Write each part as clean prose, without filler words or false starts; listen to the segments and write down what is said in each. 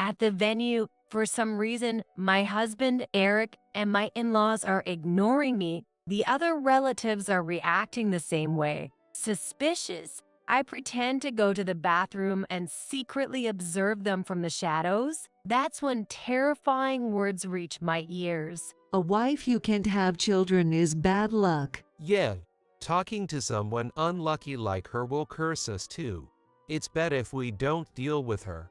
At the venue, for some reason, my husband, Eric, and my in-laws are ignoring me. The other relatives are reacting the same way. Suspicious. I pretend to go to the bathroom and secretly observe them from the shadows. That's when terrifying words reach my ears. A wife who can't have children is bad luck. Yeah, talking to someone unlucky like her will curse us too. It's bad if we don't deal with her.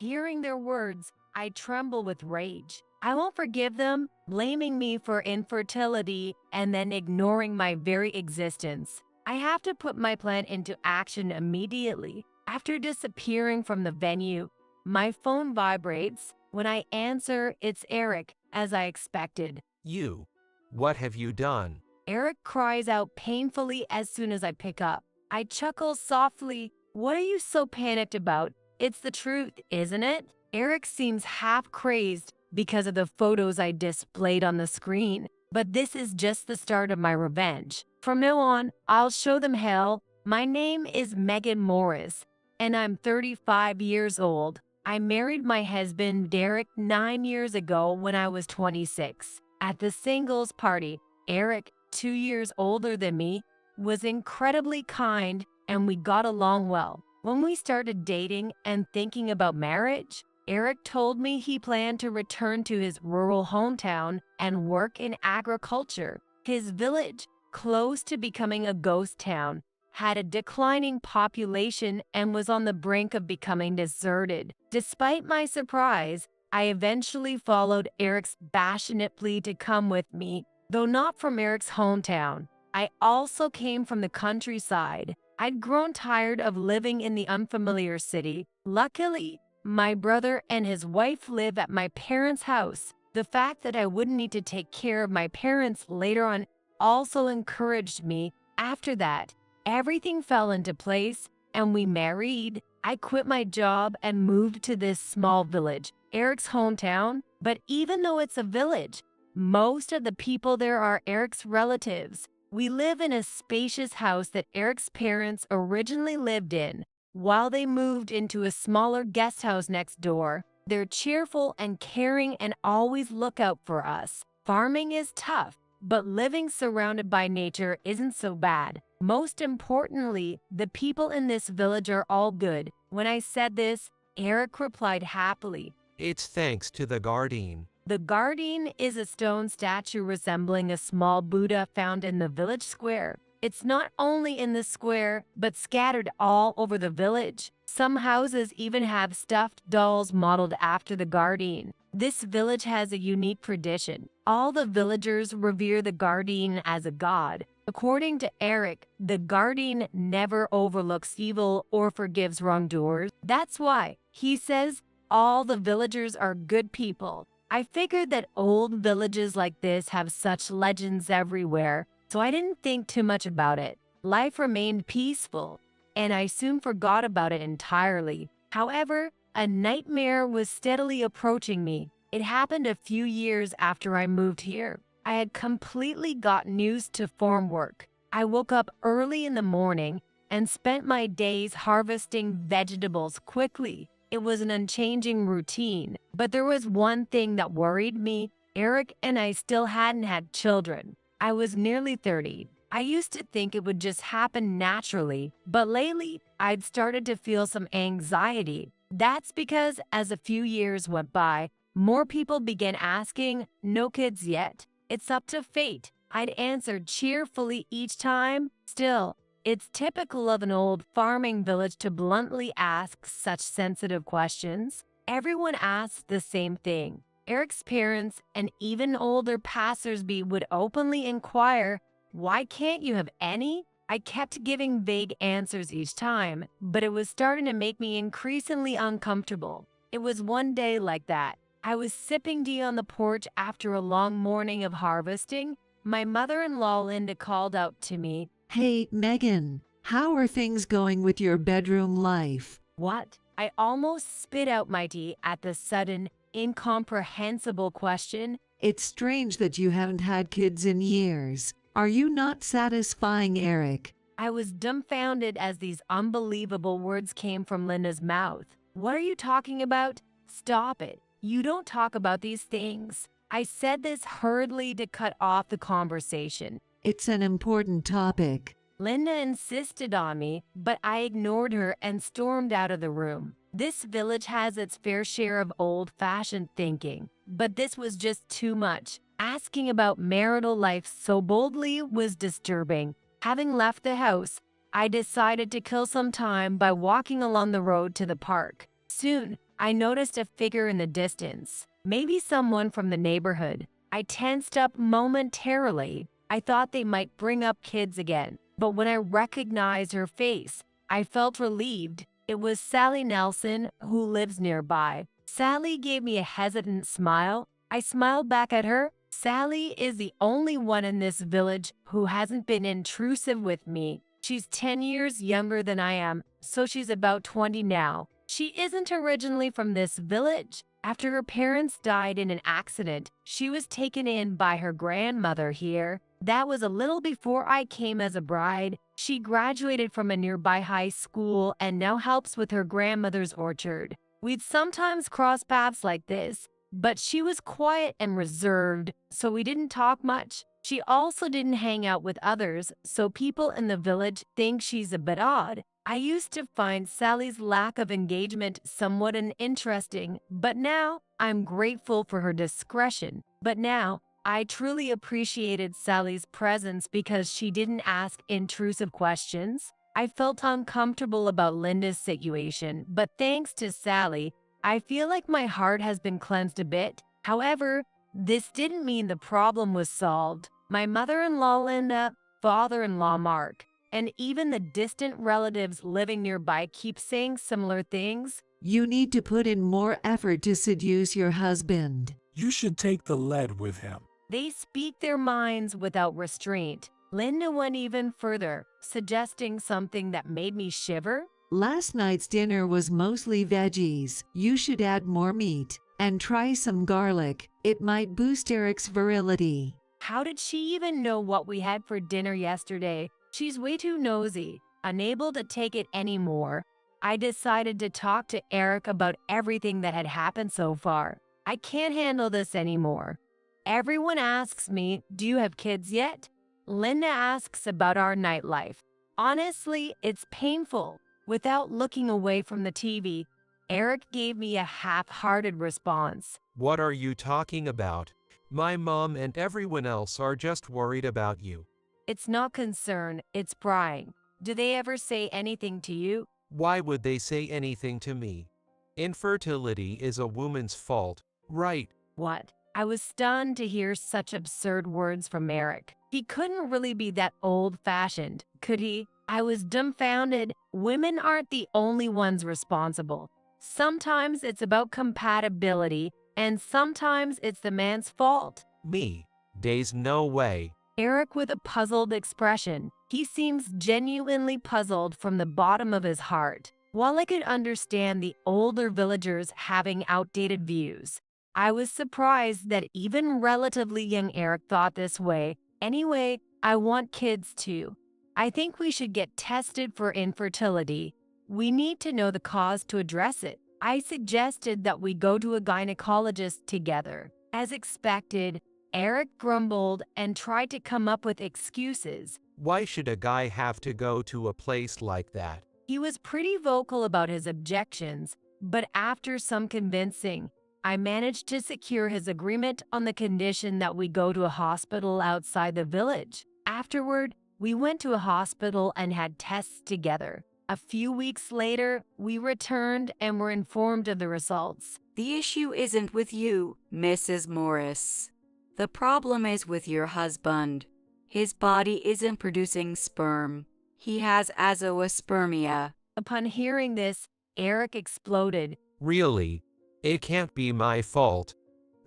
Hearing their words, I tremble with rage. I won't forgive them, blaming me for infertility and then ignoring my very existence. I have to put my plan into action immediately. After disappearing from the venue, my phone vibrates. When I answer, it's Eric, as I expected. You. What have you done? Eric cries out painfully as soon as I pick up. I chuckle softly. What are you so panicked about? It's the truth, isn't it? Eric seems half crazed because of the photos I displayed on the screen. But this is just the start of my revenge. From now on, I'll show them hell. My name is Megan Morris, and I'm 35 years old. I married my husband, Derek, 9 years ago when I was 26. At the singles party, Eric, 2 years older than me, was incredibly kind, and we got along well. When we started dating and thinking about marriage, Eric told me he planned to return to his rural hometown and work in agriculture. His village, close to becoming a ghost town, had a declining population and was on the brink of becoming deserted. Despite my surprise, I eventually followed Eric's passionate plea to come with me, though not from Eric's hometown. I also came from the countryside. I'd grown tired of living in the unfamiliar city. Luckily, my brother and his wife live at my parents' house. The fact that I wouldn't need to take care of my parents later on also encouraged me. After that, everything fell into place and we married. I quit my job and moved to this small village, Eric's hometown. But even though it's a village, most of the people there are Eric's relatives. We live in a spacious house that Eric's parents originally lived in. While they moved into a smaller guest house next door, they're cheerful and caring and always look out for us. Farming is tough, but living surrounded by nature isn't so bad. Most importantly, the people in this village are all good. When I said this, Eric replied happily. It's thanks to the guardian. The guardian is a stone statue resembling a small Buddha found in the village square. It's not only in the square, but scattered all over the village. Some houses even have stuffed dolls modeled after the guardian. This village has a unique tradition. All the villagers revere the guardian as a god. According to Eric, the guardian never overlooks evil or forgives wrongdoers. That's why, he says, all the villagers are good people. I figured that old villages like this have such legends everywhere, so I didn't think too much about it. Life remained peaceful, and I soon forgot about it entirely. However, a nightmare was steadily approaching me. It happened a few years after I moved here. I had completely gotten used to farm work. I woke up early in the morning and spent my days harvesting vegetables quickly. It was an unchanging routine, but there was one thing that worried me. Eric and I still hadn't had children. I was nearly 30. I used to think it would just happen naturally, but lately I'd started to feel some anxiety. That's because as a few years went by, more people began asking, "No kids yet? It's up to fate." I'd answered cheerfully each time. Still, it's typical of an old farming village to bluntly ask such sensitive questions. Everyone asked the same thing. Eric's parents and even older passersby would openly inquire, "Why can't you have any?" I kept giving vague answers each time, but it was starting to make me increasingly uncomfortable. It was one day like that. I was sipping tea on the porch after a long morning of harvesting. My mother-in-law Linda called out to me, Hey, Megan, how are things going with your bedroom life? "What?" I almost spit out my tea at the sudden, incomprehensible question. It's strange that you haven't had kids in years. Are you not satisfying Eric? I was dumbfounded as these unbelievable words came from Linda's mouth. "What are you talking about? Stop it. You don't talk about these things. I said this hurriedly to cut off the conversation. It's an important topic. Linda insisted on me, but I ignored her and stormed out of the room. This village has its fair share of old-fashioned thinking, but this was just too much. Asking about marital life so boldly was disturbing. Having left the house, I decided to kill some time by walking along the road to the park. Soon, I noticed a figure in the distance, maybe someone from the neighborhood. I tensed up momentarily. I thought they might bring up kids again, but when I recognized her face, I felt relieved. It was Sally Nelson, who lives nearby. Sally gave me a hesitant smile. I smiled back at her. Sally is the only one in this village who hasn't been intrusive with me. She's 10 years younger than I am, so she's about 20 now. She isn't originally from this village. After her parents died in an accident, she was taken in by her grandmother here. That was a little before I came as a bride. She graduated from a nearby high school and now helps with her grandmother's orchard. We'd sometimes cross paths like this, but she was quiet and reserved, so we didn't talk much. She also didn't hang out with others, so people in the village think she's a bit odd. I used to find Sally's lack of engagement somewhat uninteresting, but now I'm grateful for her discretion. But now, I truly appreciated Sally's presence because she didn't ask intrusive questions. I felt uncomfortable about Linda's situation, but thanks to Sally, I feel like my heart has been cleansed a bit. However, this didn't mean the problem was solved. My mother-in-law Linda, father-in-law Mark, and even the distant relatives living nearby keep saying similar things. You need to put in more effort to seduce your husband. You should take the lead with him. They speak their minds without restraint. Linda went even further, suggesting something that made me shiver. Last night's dinner was mostly veggies. You should add more meat and try some garlic. It might boost Eric's virility. How did she even know what we had for dinner yesterday? She's way too nosy. Unable to take it anymore, I decided to talk to Eric about everything that had happened so far. I can't handle this anymore. Everyone asks me, do you have kids yet? Linda asks about our nightlife. Honestly, it's painful. Without looking away from the TV, Eric gave me a half-hearted response. What are you talking about? My mom and everyone else are just worried about you. It's not concern, it's prying. Do they ever say anything to you? Why would they say anything to me? Infertility is a woman's fault, right? What? I was stunned to hear such absurd words from Eric. He couldn't really be that old-fashioned, could he? I was dumbfounded. Women aren't the only ones responsible. Sometimes it's about compatibility, and sometimes it's the man's fault. Me? Days no way. Eric with a puzzled expression. He seems genuinely puzzled from the bottom of his heart. While I could understand the older villagers having outdated views, I was surprised that even relatively young Eric thought this way. Anyway, I want kids too. I think we should get tested for infertility. We need to know the cause to address it. I suggested that we go to a gynecologist together. As expected, Eric grumbled and tried to come up with excuses. Why should a guy have to go to a place like that? He was pretty vocal about his objections, but after some convincing, I managed to secure his agreement on the condition that we go to a hospital outside the village. Afterward, we went to a hospital and had tests together. A few weeks later, we returned and were informed of the results. The issue isn't with you, Mrs. Morris. The problem is with your husband. His body isn't producing sperm. He has azoospermia. Upon hearing this, Eric exploded. Really? It can't be my fault.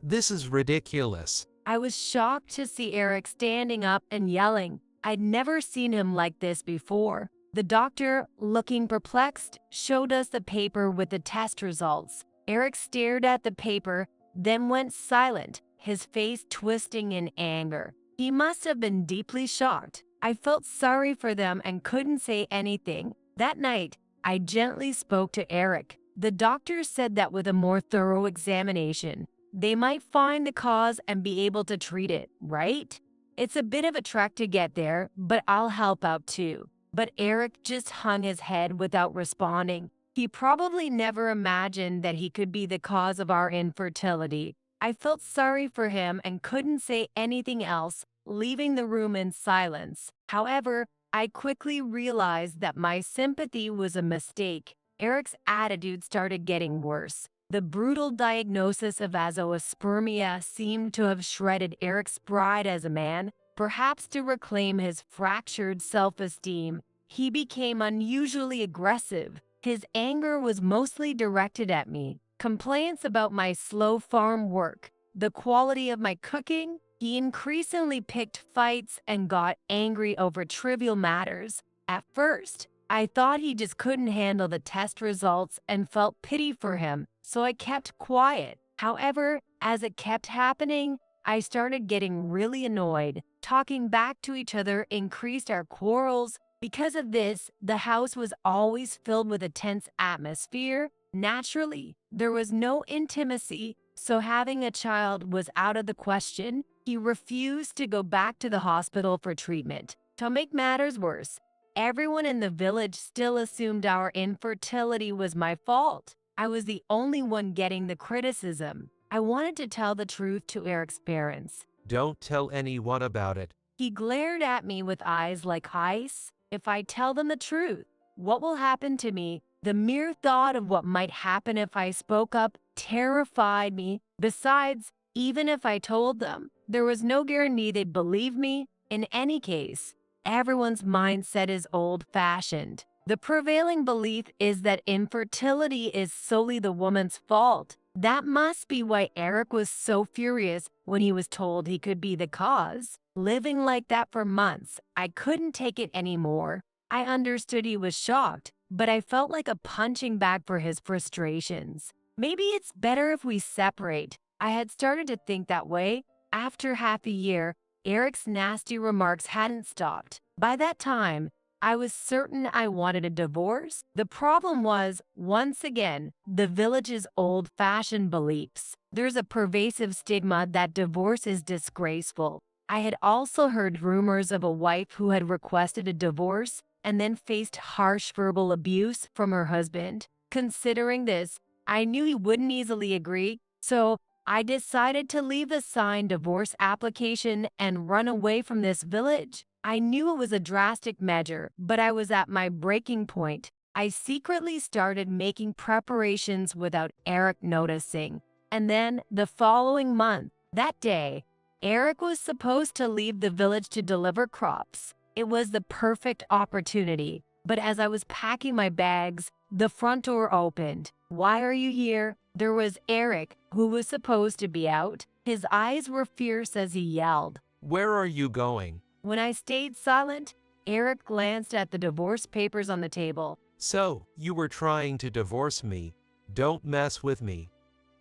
This is ridiculous. I was shocked to see Eric standing up and yelling. I'd never seen him like this before. The doctor, looking perplexed, showed us the paper with the test results. Eric stared at the paper, then went silent, his face twisting in anger. He must have been deeply shocked. I felt sorry for them and couldn't say anything. That night, I gently spoke to Eric. The doctor said that with a more thorough examination, they might find the cause and be able to treat it, right? It's a bit of a trek to get there, but I'll help out too. But Eric just hung his head without responding. He probably never imagined that he could be the cause of our infertility. I felt sorry for him and couldn't say anything else, leaving the room in silence. However, I quickly realized that my sympathy was a mistake. Eric's attitude started getting worse. The brutal diagnosis of azoospermia seemed to have shredded Eric's pride as a man, perhaps to reclaim his fractured self-esteem. He became unusually aggressive. His anger was mostly directed at me. Complaints about my slow farm work, the quality of my cooking. He increasingly picked fights and got angry over trivial matters. At first, I thought he just couldn't handle the test results and felt pity for him, so I kept quiet. However, as it kept happening, I started getting really annoyed. Talking back to each other increased our quarrels. Because of this, the house was always filled with a tense atmosphere. Naturally, there was no intimacy, so having a child was out of the question. He refused to go back to the hospital for treatment. To make matters worse, everyone in the village still assumed our infertility was my fault. I was the only one getting the criticism. I wanted to tell the truth to Eric's parents. Don't tell anyone about it. He glared at me with eyes like ice. If I tell them the truth, what will happen to me? The mere thought of what might happen if I spoke up terrified me. Besides, even if I told them, there was no guarantee they'd believe me. In any case, everyone's mindset is old-fashioned. The prevailing belief is that infertility is solely the woman's fault. That must be why Eric was so furious when he was told he could be the cause. Living like that for months, I couldn't take it anymore. I understood he was shocked, but I felt like a punching bag for his frustrations. Maybe it's better if we separate. I had started to think that way. After half a year, Eric's nasty remarks hadn't stopped. By that time, I was certain I wanted a divorce. The problem was, once again, the village's old-fashioned beliefs. There's a pervasive stigma that divorce is disgraceful. I had also heard rumors of a wife who had requested a divorce and then faced harsh verbal abuse from her husband. Considering this, I knew he wouldn't easily agree, so I decided to leave the signed divorce application and run away from this village. I knew it was a drastic measure, but I was at my breaking point. I secretly started making preparations without Eric noticing. And then, the following month, that day, Eric was supposed to leave the village to deliver crops. It was the perfect opportunity. But as I was packing my bags, the front door opened. "Why are you here?" There was Eric, who was supposed to be out. His eyes were fierce as he yelled. Where are you going? When I stayed silent, Eric glanced at the divorce papers on the table. So, you were trying to divorce me. Don't mess with me.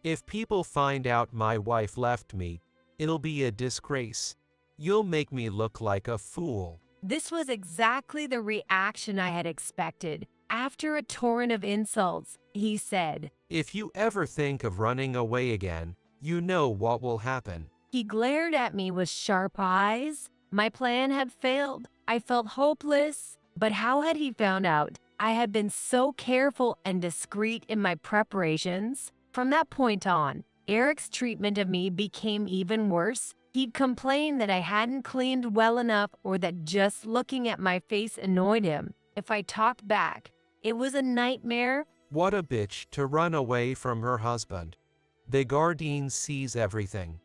If people find out my wife left me, it'll be a disgrace. You'll make me look like a fool. This was exactly the reaction I had expected. After a torrent of insults, he said, If you ever think of running away again, you know what will happen. He glared at me with sharp eyes. My plan had failed. I felt hopeless. But how had he found out? I had been so careful and discreet in my preparations. From that point on, Eric's treatment of me became even worse. He'd complain that I hadn't cleaned well enough or that just looking at my face annoyed him. If I talked back, it was a nightmare. What a bitch to run away from her husband. The guardian sees everything.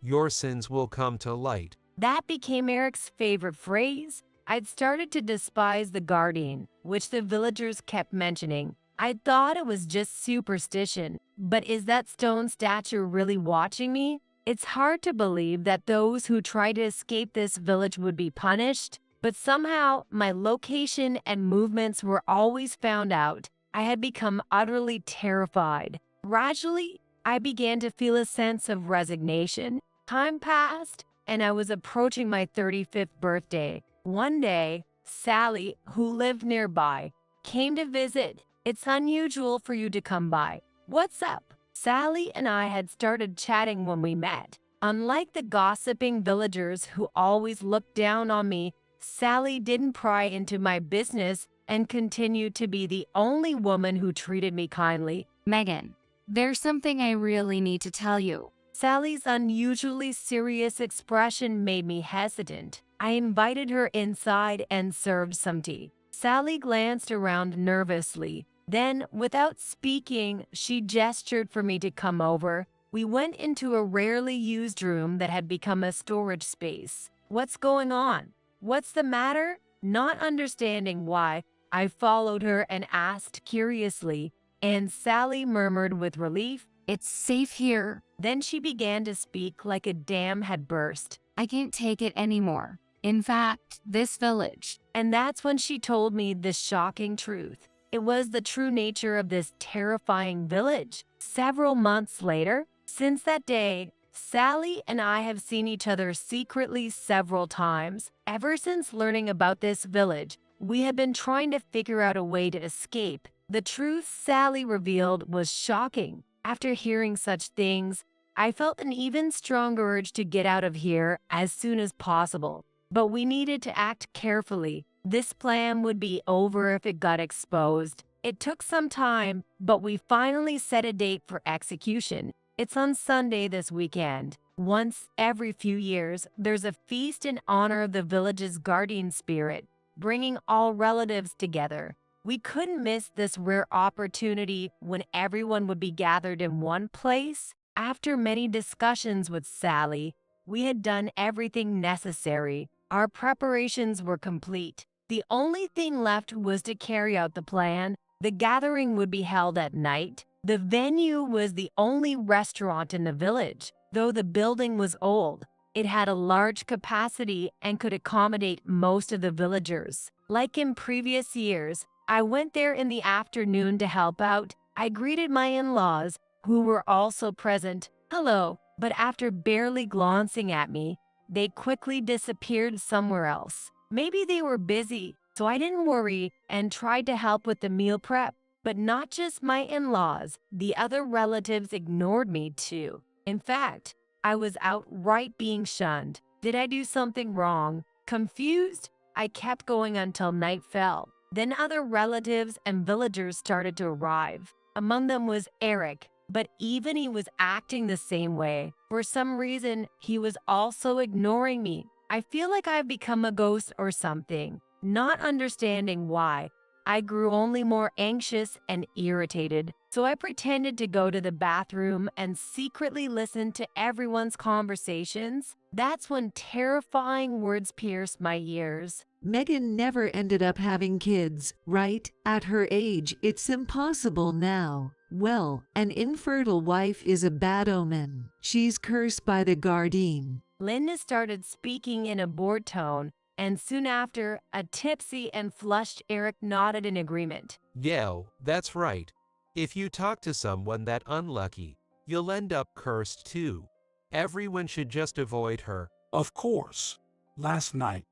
Your sins will come to light. That became Eric's favorite phrase. I'd started to despise the guardian, which the villagers kept mentioning. I thought it was just superstition. But is that stone statue really watching me? It's hard to believe that those who try to escape this village would be punished. But somehow, my location and movements were always found out. I had become utterly terrified. Gradually, I began to feel a sense of resignation. Time passed, and I was approaching my 35th birthday. One day, Sally, who lived nearby, came to visit. It's unusual for you to come by. What's up? Sally and I had started chatting when we met. Unlike the gossiping villagers who always looked down on me, Sally didn't pry into my business and continued to be the only woman who treated me kindly. Megan, there's something I really need to tell you. Sally's unusually serious expression made me hesitant. I invited her inside and served some tea. Sally glanced around nervously. Then, without speaking, she gestured for me to come over. We went into a rarely used room that had become a storage space. What's going on? What's the matter? Not understanding why, I followed her and asked curiously, and Sally murmured with relief, It's safe here. Then she began to speak like a dam had burst. I can't take it anymore. In fact, this village. And that's when she told me the shocking truth. It was the true nature of this terrifying village. Several months later, since that day, Sally and I have seen each other secretly several times. Ever since learning about this village, we have been trying to figure out a way to escape. The truth Sally revealed was shocking. After hearing such things, I felt an even stronger urge to get out of here as soon as possible. But we needed to act carefully. This plan would be over if it got exposed. It took some time, but we finally set a date for execution. It's on Sunday this weekend. Once every few years, there's a feast in honor of the village's guardian spirit, bringing all relatives together. We couldn't miss this rare opportunity when everyone would be gathered in one place. After many discussions with Sally, we had done everything necessary. Our preparations were complete. The only thing left was to carry out the plan. The gathering would be held at night. The venue was the only restaurant in the village. Though the building was old, it had a large capacity and could accommodate most of the villagers. Like in previous years, I went there in the afternoon to help out. I greeted my in-laws, who were also present. Hello, but after barely glancing at me, they quickly disappeared somewhere else. Maybe they were busy, so I didn't worry and tried to help with the meal prep. But not just my in-laws, the other relatives ignored me too. In fact, I was outright being shunned. Did I do something wrong? Confused, I kept going until night fell. Then other relatives and villagers started to arrive. Among them was Eric, but even he was acting the same way. For some reason, he was also ignoring me. I feel like I've become a ghost or something. Not understanding why, I grew only more anxious and irritated, so I pretended to go to the bathroom and secretly listen to everyone's conversations. That's when terrifying words pierced my ears. Megan never ended up having kids, right? At her age, it's impossible now. Well, an infertile wife is a bad omen. She's cursed by the guardian. Linda started speaking in a bored tone, and soon after, a tipsy and flushed Eric nodded in agreement. Yeah, that's right. If you talk to someone that unlucky, you'll end up cursed too. Everyone should just avoid her. Of course. Last night,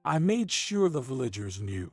I made sure the villagers knew.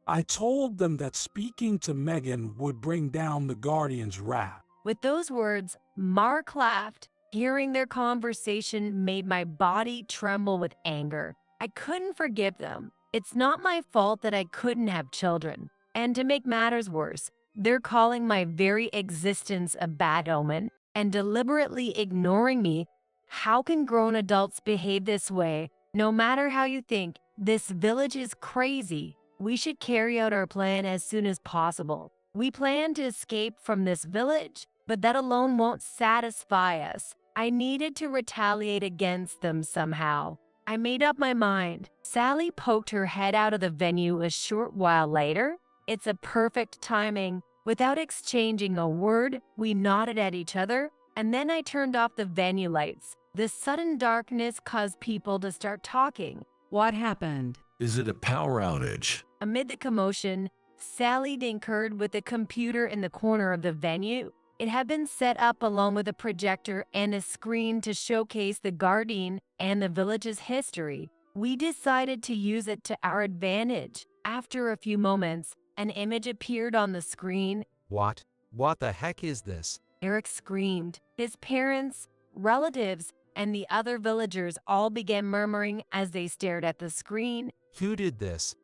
I told them that speaking to Megan would bring down the guardian's wrath. With those words, Mark laughed. Hearing their conversation made my body tremble with anger. I couldn't forgive them. It's not my fault that I couldn't have children. And to make matters worse, they're calling my very existence a bad omen and deliberately ignoring me. How can grown adults behave this way? No matter how you think, this village is crazy. We should carry out our plan as soon as possible. We plan to escape from this village, but that alone won't satisfy us. I needed to retaliate against them somehow. I made up my mind. Sally poked her head out of the venue a short while later. It's a perfect timing. Without exchanging a word, we nodded at each other, and then I turned off the venue lights. The sudden darkness caused people to start talking. What happened? Is it a power outage? Amid the commotion, Sally tinkered with the computer in the corner of the venue. It had been set up along with a projector and a screen to showcase the Guardian and the village's history. We decided to use it to our advantage. After a few moments, An image appeared on the screen. What? What the heck is this? Eric screamed. His parents, relatives, and the other villagers all began murmuring as they stared at the screen. Who did this?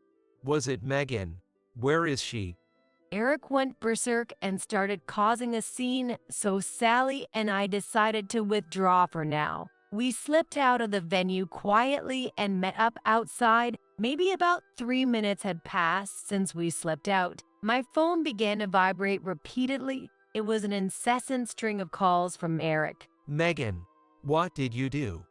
Was it Megan? Where is she? Eric went berserk and started causing a scene, so Sally and I decided to withdraw for now. We slipped out of the venue quietly and met up outside. Maybe about 3 minutes had passed since we slipped out. My phone began to vibrate repeatedly. It was an incessant string of calls from Eric. Megan, what did you do?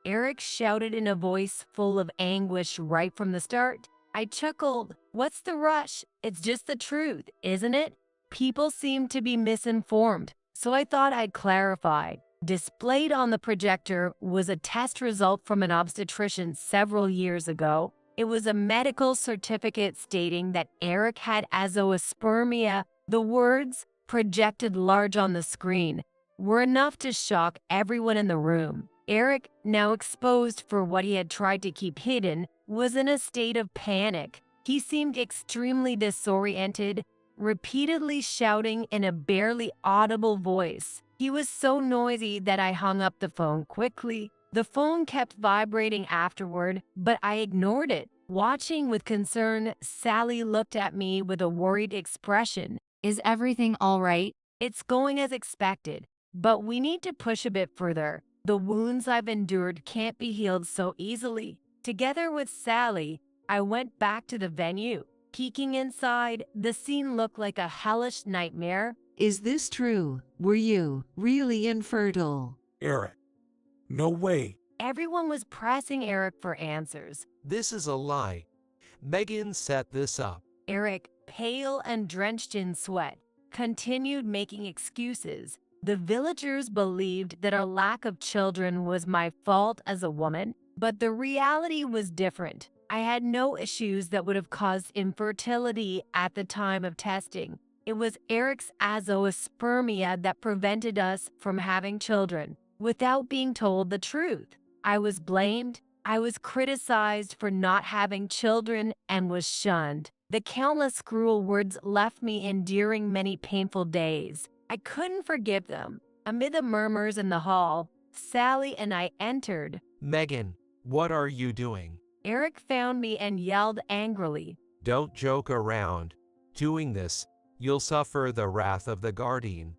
Eric shouted in a voice full of anguish right from the start. I chuckled. What's the rush? It's just the truth, isn't it? People seem to be misinformed, so I thought I'd clarify. Displayed on the projector was a test result from an obstetrician several years ago. It was a medical certificate stating that Eric had azoospermia. The words, projected large on the screen, were enough to shock everyone in the room. Eric, now exposed for what he had tried to keep hidden, was in a state of panic. He seemed extremely disoriented, repeatedly shouting in a barely audible voice. He was so noisy that I hung up the phone quickly. The phone kept vibrating afterward, but I ignored it. Watching with concern, Sally looked at me with a worried expression. Is everything all right? It's going as expected, but we need to push a bit further. The wounds I've endured can't be healed so easily. Together with Sally, I went back to the venue. Peeking inside, the scene looked like a hellish nightmare. Is this true? Were you really infertile? Eric. No way. Everyone was pressing Eric for answers. This is a lie. Megan set this up. Eric, pale and drenched in sweat, continued making excuses. The villagers believed that our lack of children was my fault as a woman, but the reality was different. I had no issues that would have caused infertility at the time of testing. It was Eric's azoospermia that prevented us from having children. Without being told the truth, I was blamed, I was criticized for not having children, and was shunned. The countless cruel words left me enduring many painful days. I couldn't forgive them. Amid the murmurs in the hall, Sally and I entered. Megan, what are you doing? Eric found me and yelled angrily. Don't joke around. Doing this, you'll suffer the wrath of the guardian.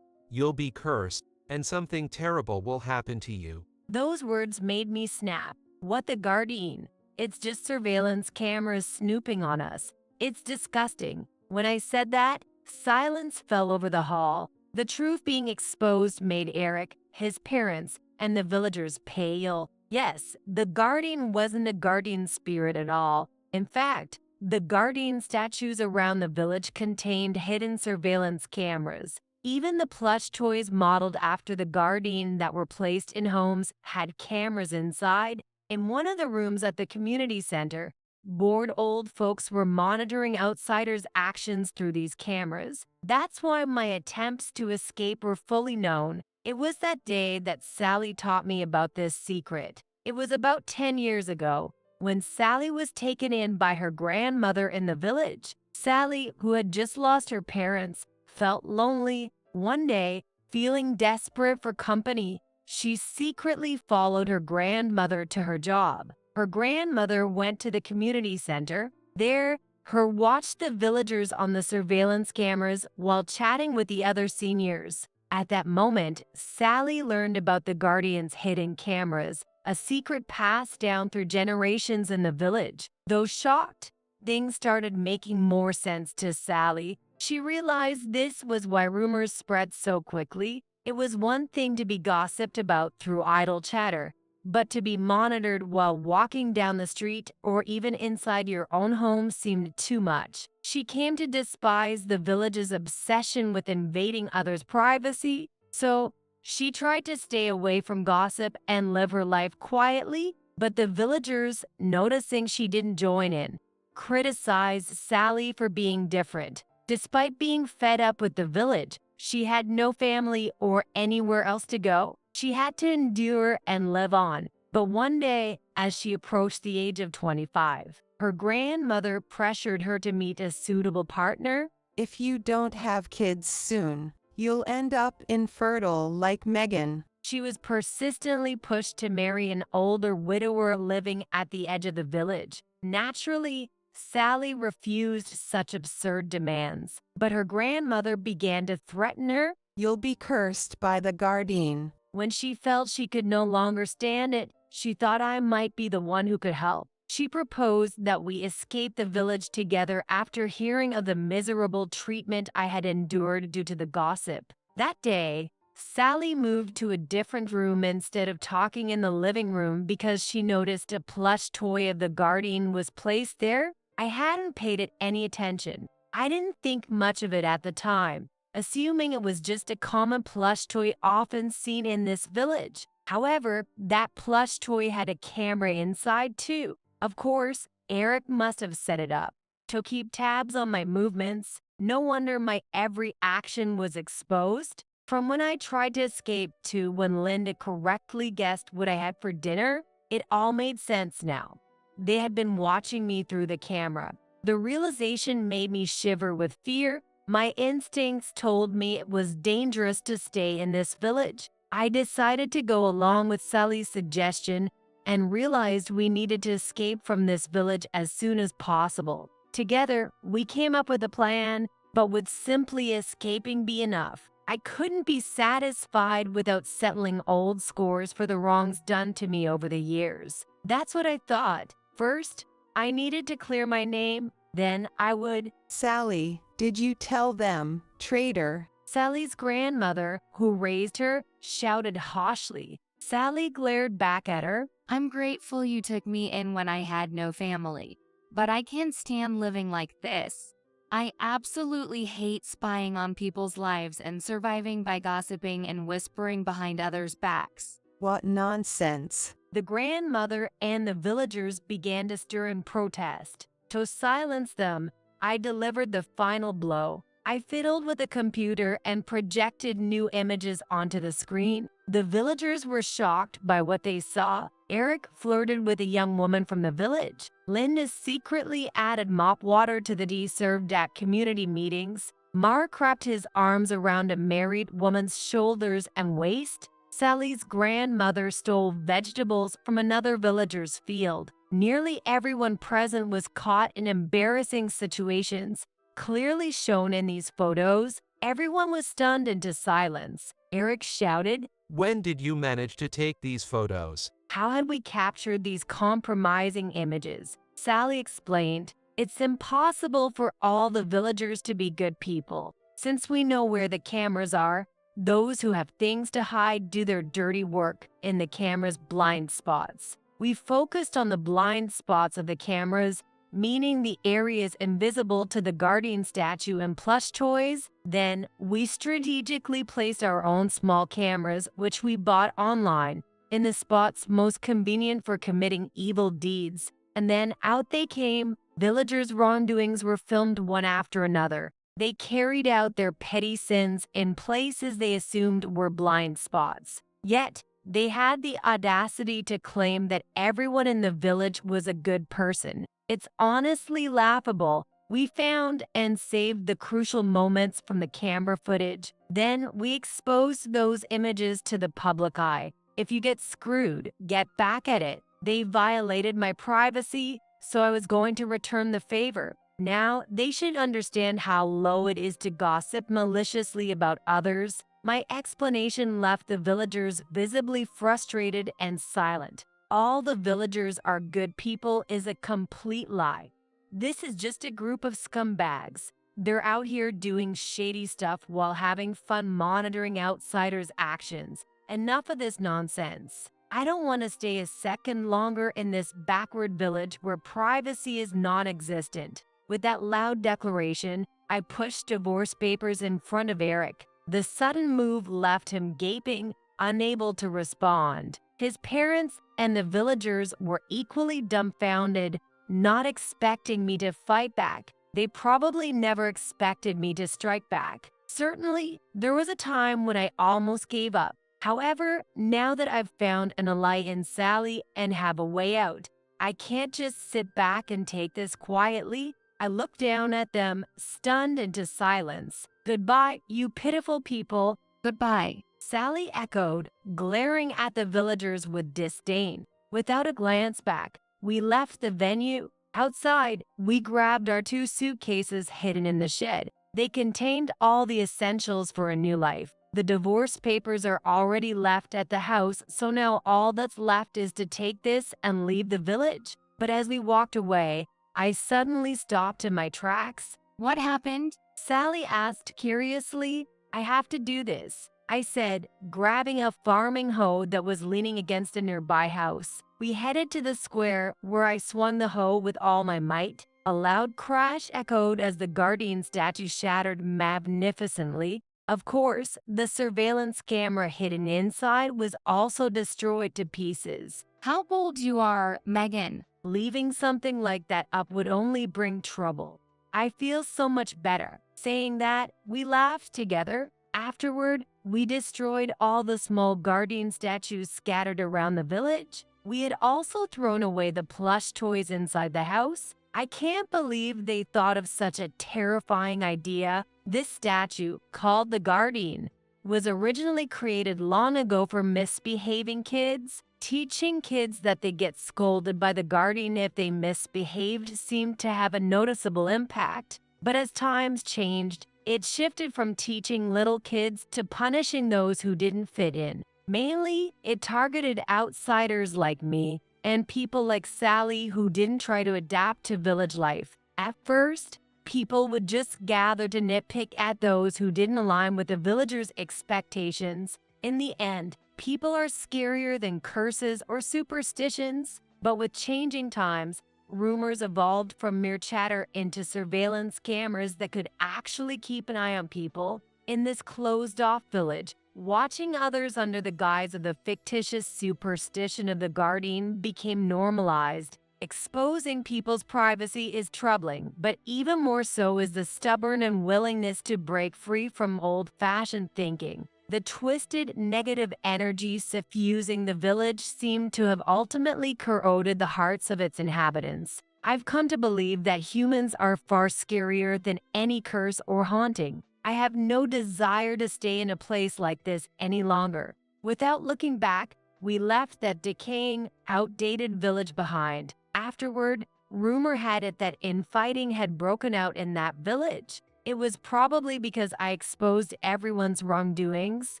You'll be cursed, and something terrible will happen to you. Those words made me snap. What the guardian? It's just surveillance cameras snooping on us. It's disgusting. When I said that, silence fell over the hall. The truth being exposed made Eric, his parents, and the villagers pale. Yes, the guardian wasn't a guardian spirit at all. In fact, the guardian statues around the village contained hidden surveillance cameras. Even the plush toys modeled after the guardian that were placed in homes had cameras inside. In one of the rooms at the community center, bored old folks were monitoring outsiders' actions through these cameras. That's why my attempts to escape were fully known. It was that day that Sally taught me about this secret. It was about 10 years ago, when Sally was taken in by her grandmother in the village. Sally, who had just lost her parents, felt lonely. One day, feeling desperate for company, she secretly followed her grandmother to her job. Her grandmother went to the community center. There, her watched the villagers on the surveillance cameras while chatting with the other seniors. At that moment, Sally learned about the guardian's hidden cameras, a secret passed down through generations in the village. Though shocked, things started making more sense to Sally. She realized this was why rumors spread so quickly. It was one thing to be gossiped about through idle chatter, but to be monitored while walking down the street or even inside your own home seemed too much. She came to despise the village's obsession with invading others' privacy, so she tried to stay away from gossip and live her life quietly. But the villagers, noticing she didn't join in, criticized Sally for being different. Despite being fed up with the village, she had no family or anywhere else to go. She had to endure and live on. But one day, as she approached the age of 25, her grandmother pressured her to meet a suitable partner. If you don't have kids soon, you'll end up infertile like Megan. She was persistently pushed to marry an older widower living at the edge of the village. Naturally, Sally refused such absurd demands, but her grandmother began to threaten her. You'll be cursed by the guardian. When she felt she could no longer stand it, she thought I might be the one who could help. She proposed that we escape the village together after hearing of the miserable treatment I had endured due to the gossip. That day, Sally moved to a different room instead of talking in the living room because she noticed a plush toy of the guardian was placed there. I hadn't paid it any attention. I didn't think much of it at the time, assuming it was just a common plush toy often seen in this village. However, that plush toy had a camera inside too. Of course, Eric must have set it up to keep tabs on my movements. No wonder my every action was exposed. From when I tried to escape to when Linda correctly guessed what I had for dinner, it all made sense now. They had been watching me through the camera. The realization made me shiver with fear. My instincts told me it was dangerous to stay in this village. I decided to go along with Sally's suggestion and realized we needed to escape from this village as soon as possible. Together, we came up with a plan, but would simply escaping be enough? I couldn't be satisfied without settling old scores for the wrongs done to me over the years. That's what I thought. First, I needed to clear my name, then I would— Sally, did you tell them, traitor? Sally's grandmother, who raised her, shouted harshly. Sally glared back at her. I'm grateful you took me in when I had no family, but I can't stand living like this. I absolutely hate spying on people's lives and surviving by gossiping and whispering behind others' backs. What nonsense. The grandmother and the villagers began to stir in protest. To silence them, I delivered the final blow. I fiddled with the computer and projected new images onto the screen. The villagers were shocked by what they saw. Eric flirted with a young woman from the village. Linda secretly added mop water to the tea served at community meetings. Mark wrapped his arms around a married woman's shoulders and waist. Sally's grandmother stole vegetables from another villager's field. Nearly everyone present was caught in embarrassing situations, clearly shown in these photos. Everyone was stunned into silence. Eric shouted, When did you manage to take these photos? How had we captured these compromising images? Sally explained, It's impossible for all the villagers to be good people. Since we know where the cameras are, those who have things to hide do their dirty work in the camera's blind spots. We focused on the blind spots of the cameras, meaning the areas invisible to the guardian statue and plush toys. Then, we strategically placed our own small cameras, which we bought online, in the spots most convenient for committing evil deeds. And then out they came. Villagers' wrongdoings were filmed one after another. They carried out their petty sins in places they assumed were blind spots. Yet, they had the audacity to claim that everyone in the village was a good person. It's honestly laughable. We found and saved the crucial moments from the camera footage. Then we exposed those images to the public eye. If you get screwed, get back at it. They violated my privacy, so I was going to return the favor. Now, they should understand how low it is to gossip maliciously about others. My explanation left the villagers visibly frustrated and silent. All the villagers are good people is a complete lie. This is just a group of scumbags. They're out here doing shady stuff while having fun monitoring outsiders' actions. Enough of this nonsense. I don't want to stay a second longer in this backward village where privacy is non-existent. With that loud declaration, I pushed divorce papers in front of Eric. The sudden move left him gaping, unable to respond. His parents and the villagers were equally dumbfounded, not expecting me to fight back. They probably never expected me to strike back. Certainly, there was a time when I almost gave up. However, now that I've found an ally in Sally and have a way out, I can't just sit back and take this quietly. I look down at them, stunned into silence. Goodbye, you pitiful people. Goodbye. Sally echoed, glaring at the villagers with disdain. Without a glance back, we left the venue. Outside, we grabbed our 2 suitcases hidden in the shed. They contained all the essentials for a new life. The divorce papers are already left at the house, so now all that's left is to take this and leave the village. But as we walked away, I suddenly stopped in my tracks. What happened? Sally asked curiously. I have to do this, I said, grabbing a farming hoe that was leaning against a nearby house. We headed to the square where I swung the hoe with all my might. A loud crash echoed as the guardian statue shattered magnificently. Of course, the surveillance camera hidden inside was also destroyed to pieces. How bold you are, Megan. Leaving something like that up would only bring trouble. I feel so much better. Saying that, we laughed together. Afterward, we destroyed all the small guardian statues scattered around the village. We had also thrown away the plush toys inside the house. I can't believe they thought of such a terrifying idea. This statue, called the Guardian, was originally created long ago for misbehaving kids. Teaching kids that they get scolded by the Guardian if they misbehaved seemed to have a noticeable impact. But as times changed, it shifted from teaching little kids to punishing those who didn't fit in. Mainly, it targeted outsiders like me and people like Sally who didn't try to adapt to village life. At first, people would just gather to nitpick at those who didn't align with the villagers' expectations. In the end, people are scarier than curses or superstitions. But with changing times, rumors evolved from mere chatter into surveillance cameras that could actually keep an eye on people. In this closed-off village, watching others under the guise of the fictitious superstition of the Guardian became normalized. Exposing people's privacy is troubling, but even more so is the stubborn unwillingness to break free from old-fashioned thinking. The twisted, negative energy suffusing the village seemed to have ultimately corroded the hearts of its inhabitants. I've come to believe that humans are far scarier than any curse or haunting. I have no desire to stay in a place like this any longer. Without looking back, we left that decaying, outdated village behind. Afterward, rumor had it that infighting had broken out in that village. It was probably because I exposed everyone's wrongdoings.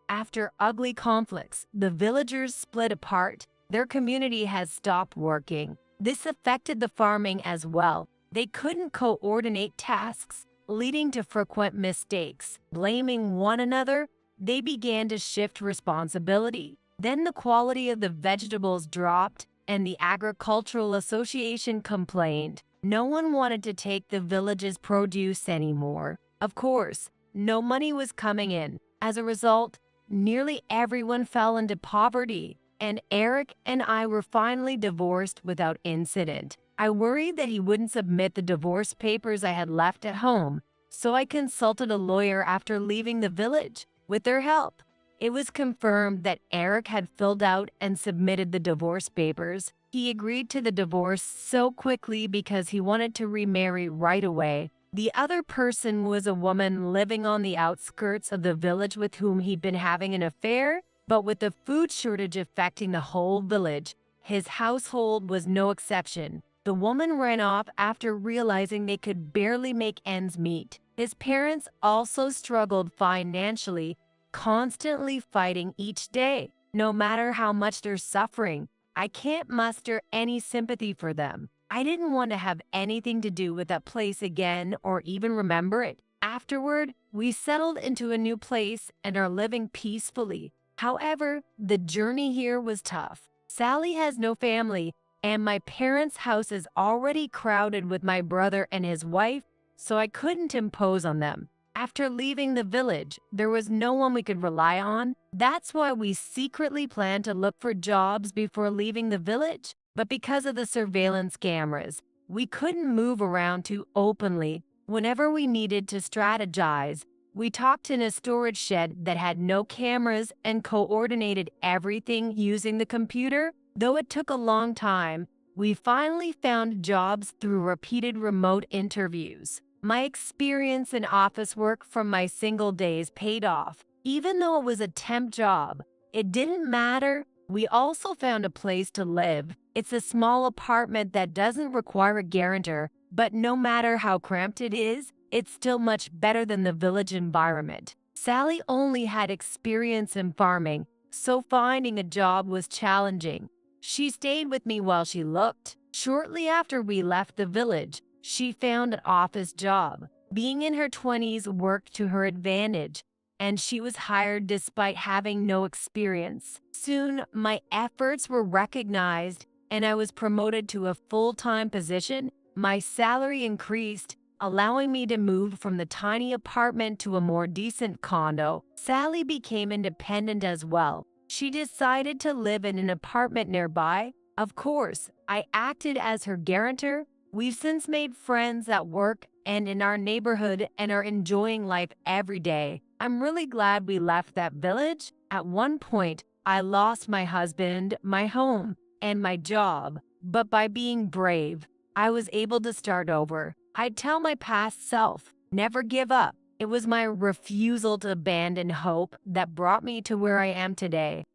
After ugly conflicts, the villagers split apart. Their community has stopped working. This affected the farming as well. They couldn't coordinate tasks, leading to frequent mistakes. Blaming one another, they began to shift responsibility. Then the quality of the vegetables dropped, and the Agricultural Association complained. No one wanted to take the village's produce anymore. Of course, no money was coming in. As a result, nearly everyone fell into poverty, and Eric and I were finally divorced without incident. I worried that he wouldn't submit the divorce papers I had left at home, so I consulted a lawyer after leaving the village. With their help, it was confirmed that Eric had filled out and submitted the divorce papers. He agreed to the divorce so quickly because he wanted to remarry right away. The other person was a woman living on the outskirts of the village with whom he'd been having an affair, but with the food shortage affecting the whole village, his household was no exception. The woman ran off after realizing they could barely make ends meet. His parents also struggled financially, constantly fighting each day. No matter how much they're suffering, I can't muster any sympathy for them. I didn't want to have anything to do with that place again or even remember it. Afterward, we settled into a new place and are living peacefully. However, the journey here was tough. Sally has no family, and my parents' house is already crowded with my brother and his wife, so I couldn't impose on them. After leaving the village, there was no one we could rely on. That's why we secretly planned to look for jobs before leaving the village. But because of the surveillance cameras, we couldn't move around too openly. Whenever we needed to strategize, We talked in a storage shed that had no cameras and coordinated everything using the computer. Though it took a long time, we finally found jobs through repeated remote interviews. My experience in office work from my single days paid off. Even though it was a temp job, it didn't matter. We also found a place to live. It's a small apartment that doesn't require a guarantor, but no matter how cramped it is, it's still much better than the village environment. Sally only had experience in farming, so finding a job was challenging. She stayed with me while she looked. Shortly after we left the village, she found an office job. Being in her 20s worked to her advantage, and she was hired despite having no experience. Soon, my efforts were recognized, and I was promoted to a full-time position. My salary increased, allowing me to move from the tiny apartment to a more decent condo. Sally became independent as well. She decided to live in an apartment nearby. Of course, I acted as her guarantor. We've since made friends at work and in our neighborhood and are enjoying life every day. I'm really glad we left that village. At one point, I lost my husband, my home, and my job. But by being brave, I was able to start over. I'd tell my past self, never give up. It was my refusal to abandon hope that brought me to where I am today.